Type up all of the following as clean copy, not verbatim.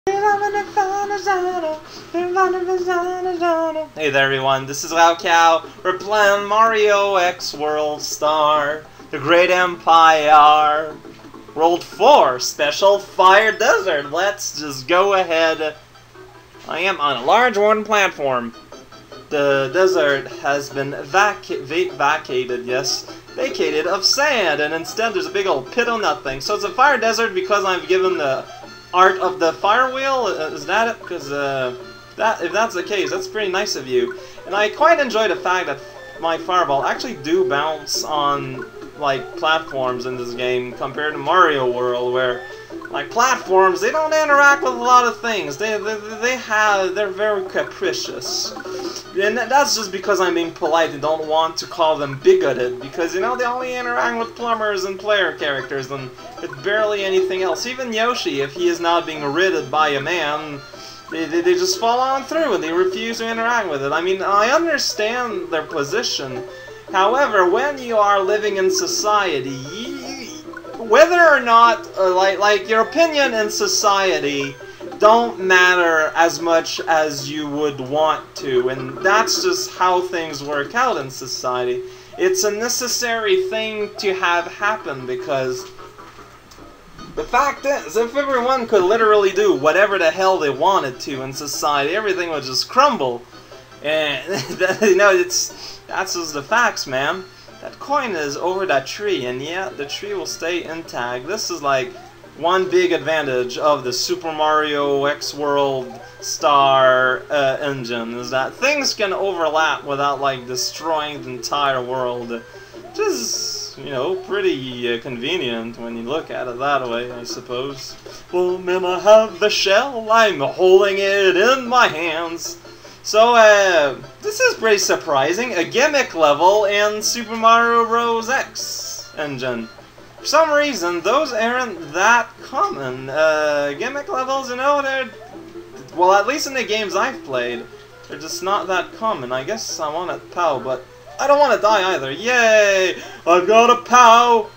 Hey there everyone, this is Lao Cow. We're playing Mario X World Star, the Great Empire, World 4, Special Fire Desert. Let's just go ahead. I am on a large wooden platform. The desert has been vacated of sand, and instead there's a big old pit of nothing. So it's a fire desert because I've given the art of the fire wheel. Is that it? Because if that's the case, that's pretty nice of you. And I quite enjoy the fact that my fireball actually do bounce on like platforms in this game compared to Mario World, where like platforms, they don't interact with a lot of things. They're very capricious. And that's just because I'm being polite and don't want to call them bigoted, because, you know, they only interact with plumbers and player characters and with barely anything else. Even Yoshi, if he is not being ridded by a man, they just fall on through and they refuse to interact with it. I mean, I understand their position. However, when you are living in society, whether or not, like your opinion in society don't matter as much as you would want to, and that's just how things work out in society. It's a necessary thing to have happen, because the fact is, if everyone could literally do whatever the hell they wanted to in society, everything would just crumble. And you know, that's just the facts, man. That coin is over that tree, and yeah, the tree will stay intact. This is like one big advantage of the Super Mario X World Star engine, is that things can overlap without like destroying the entire world. Which is, you know, pretty convenient when you look at it that way, I suppose. Well, man, I have the shell, I'm holding it in my hands. So, this is pretty surprising. A gimmick level in Super Mario Bros. X engine. For some reason, those aren't that common. Gimmick levels, you know, they're... well, at least in the games I've played, they're just not that common. I guess I want a POW, but I don't want to die either. Yay! I've got a POW!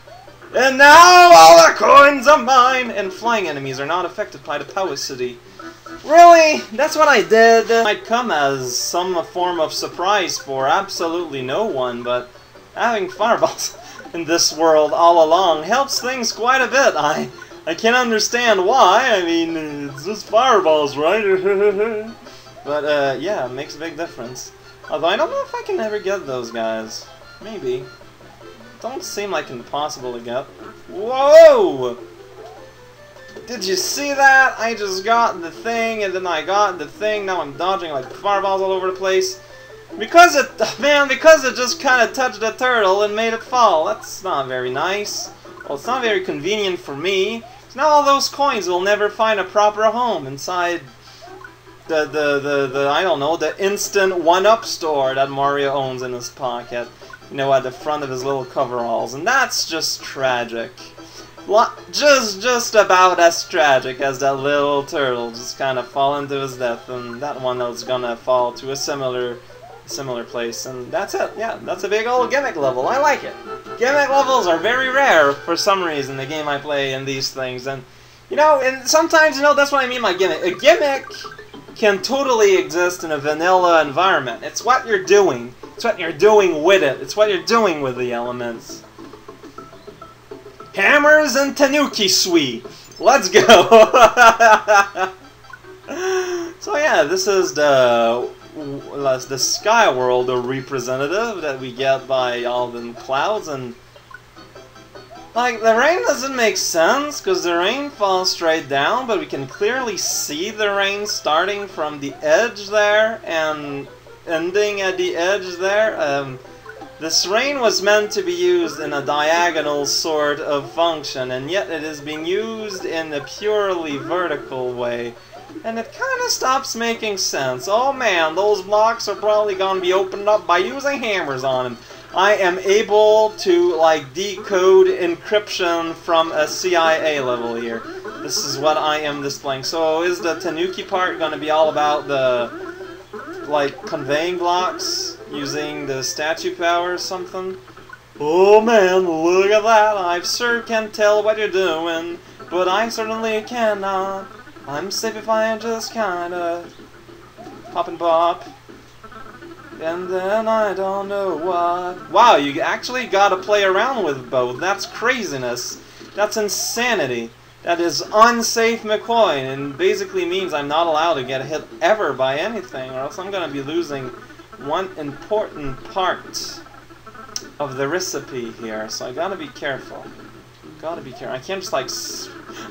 And now all the coins are mine! And flying enemies are not affected by the powacity. Really? That's what I did. It might come as some form of surprise for absolutely no one, but having fireballs in this world all along helps things quite a bit. I can't understand why. I mean, it's just fireballs, right? But yeah, it makes a big difference. Although I don't know if I can ever get those guys. Maybe. Don't seem like impossible to get. Whoa! Did you see that? I just got the thing, and then I got the thing. Now I'm dodging like fireballs all over the place. Because it just kind of touched the turtle and made it fall. That's not very nice. Well, it's not very convenient for me. So now all those coins will never find a proper home inside the I don't know, the instant 1-up store that Mario owns in his pocket. You know, at the front of his little coveralls. And that's just tragic. Just about as tragic as that little turtle just kind of fall into his death, and that one that's gonna fall to a similar place, and that's it. Yeah, that's a big old gimmick level. I like it. Gimmick levels are very rare for some reason, the game I play in these things, and you know, and sometimes, you know, that's what I mean by gimmick. A gimmick can totally exist in a vanilla environment. It's what you're doing. It's what you're doing with it. It's what you're doing with the elements. Hammers and Tanooki sweet. Let's go. So yeah, this is the Sky World representative that we get by all the clouds, and like the rain doesn't make sense because the rain falls straight down, but we can clearly see the rain starting from the edge there and ending at the edge there. This rain was meant to be used in a diagonal sort of function, and yet it is being used in a purely vertical way. And it kind of stops making sense. Oh man, those blocks are probably going to be opened up by using hammers on them. I am able to, like, decode encryption from a CIA level here. This is what I am displaying. So is the Tanooki part going to be all about the, like, conveying blocks? Using the statue power or something? Oh man, look at that! I sure can tell what you're doing, but I certainly cannot. I'm safe if I just kinda pop and pop. And then I don't know what. Wow, you actually gotta play around with both. That's craziness. That's insanity. That is unsafe McCoy, and basically means I'm not allowed to get hit ever by anything, or else I'm gonna be losing one important part of the recipe here. So I gotta be careful. Gotta be careful. I can't just like.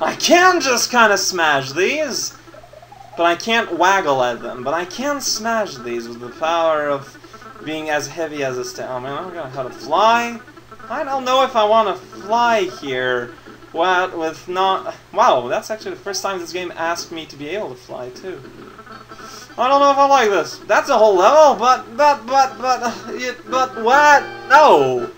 I can just kind of smash these, but I can't waggle at them. But I can smash these with the power of being as heavy as a staff. I mean, I'm gonna have to fly. I don't know if I want to fly here. What with not? Wow, that's actually the first time this game asked me to be able to fly too. I don't know if I like this. That's a whole level, but what? No.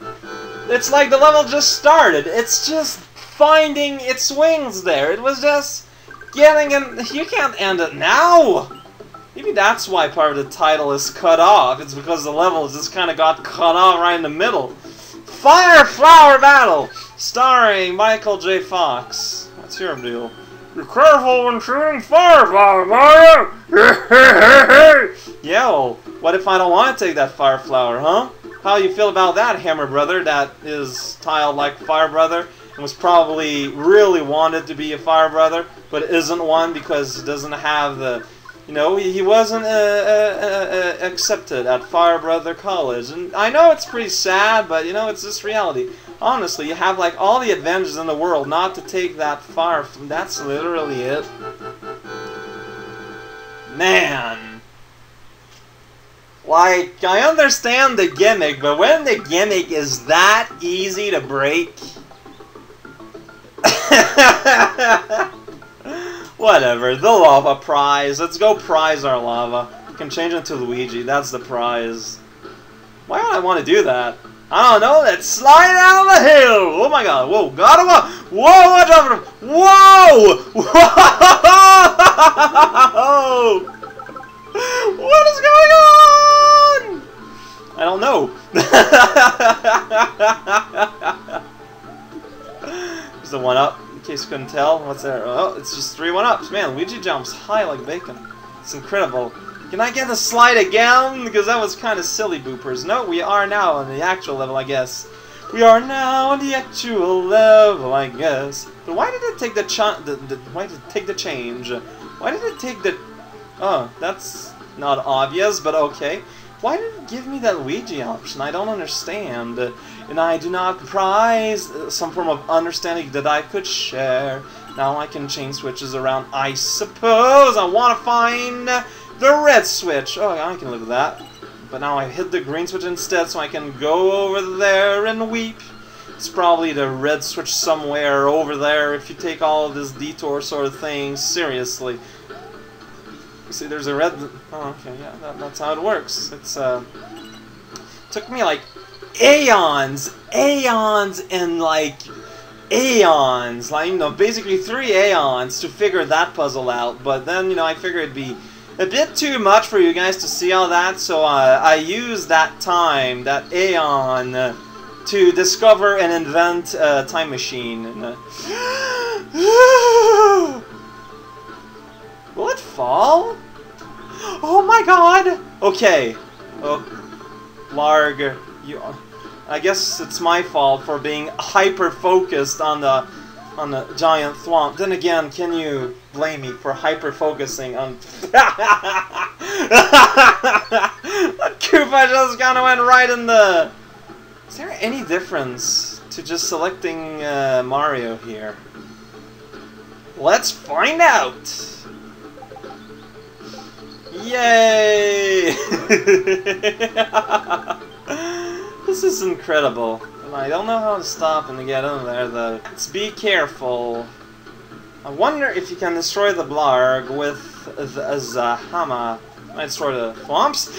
It's like the level just started. It's just finding its wings there. It was just getting in. You can't end it now. Maybe that's why part of the title is cut off. It's because the level just kind of got cut off right in the middle. Fire Flower Battle, starring Michael J. Fox. What's your deal? Be careful when shooting fire flower, Mario! Yeah, well, what if I don't want to take that fire flower, huh? How you feel about that, Hammer Brother, that is tiled like Fire Brother, and was probably really wanted to be a Fire Brother, but isn't one because he doesn't have the... You know, he wasn't accepted at Fire Brother College. And I know it's pretty sad, but, you know, it's just reality. Honestly, you have, like, all the advantages in the world not to take that fire. That's literally it. Man. Like, I understand the gimmick, but when the gimmick is that easy to break... Whatever, the lava prize. Let's go prize our lava. We can change it to Luigi, that's the prize. Why would I want to do that? I don't know, let's slide down the hill! Oh my god, whoa, gotta walk! Whoa, watch out for him! Whoa! Whoa! What is going on? I don't know. There's the one up. In case you couldn't tell, what's there? Oh, it's just 3 1-ups. Man, Luigi jumps high like bacon. It's incredible. Can I get the slide again? Because that was kind of silly, boopers. No, we are now on the actual level, I guess. We are now on the actual level, I guess. But why did it take why did it take the change? Why did it take the... Oh, that's not obvious, but okay. Why did it give me that Luigi option? I don't understand. And I do not prize some form of understanding that I could share. Now I can change switches around, I suppose. I want to find the red switch. Oh, I can live with that. But now I hit the green switch instead, so I can go over there and weep. It's probably the red switch somewhere over there if you take all of this detour sort of thing seriously. See, there's a red... Oh, okay, yeah, that's how it works. It's, took me, like, aeons and, like, aeons. Like, you know, basically 3 aeons to figure that puzzle out. But then, you know, I figured it'd be a bit too much for you guys to see all that. So, I used that time, that aeon, to discover and invent a time machine. And, will it fall? Oh my god! Okay. Oh, Larg, you. I guess it's my fault for being hyper-focused on the giant thwomp. Then again, can you blame me for hyper-focusing on... That Koopa just kind of went right in the... Is there any difference to just selecting Mario here? Let's find out! Yay! This is incredible. And I don't know how to stop and to get in there though. Let's be careful. I wonder if you can destroy the Blarg with the hammer. Might destroy the thwomps?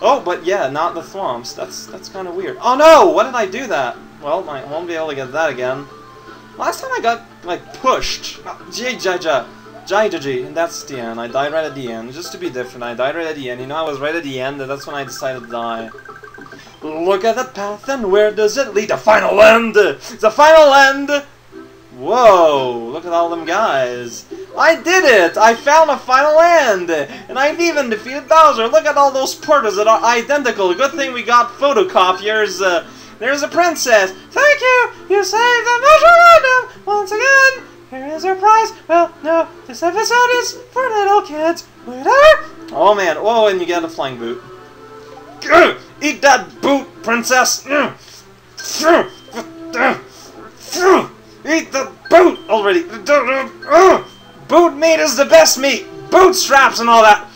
Oh, but yeah, not the thwomps. That's kind of weird. Oh no! What did I do that? Well, I won't be able to get that again. Last time I got, like, pushed. and that's the end. I died right at the end. Just to be different, I died right at the end. You know, I was right at the end, and that's when I decided to die. Look at the path, and where does it lead? The final end! The final end! Whoa, look at all them guys. I did it! I found a final land! And I've even defeated Bowser. Look at all those portals that are identical. Good thing we got photocopiers. There's a princess. Thank you! You saved the Measure Random! Once again, here is our prize. Well, no, this episode is for little kids. Later! Oh man, whoa, and you get a flying boot. Eat that boot, princess! Eat the boot already! Boot meat is the best meat! Bootstraps and all that!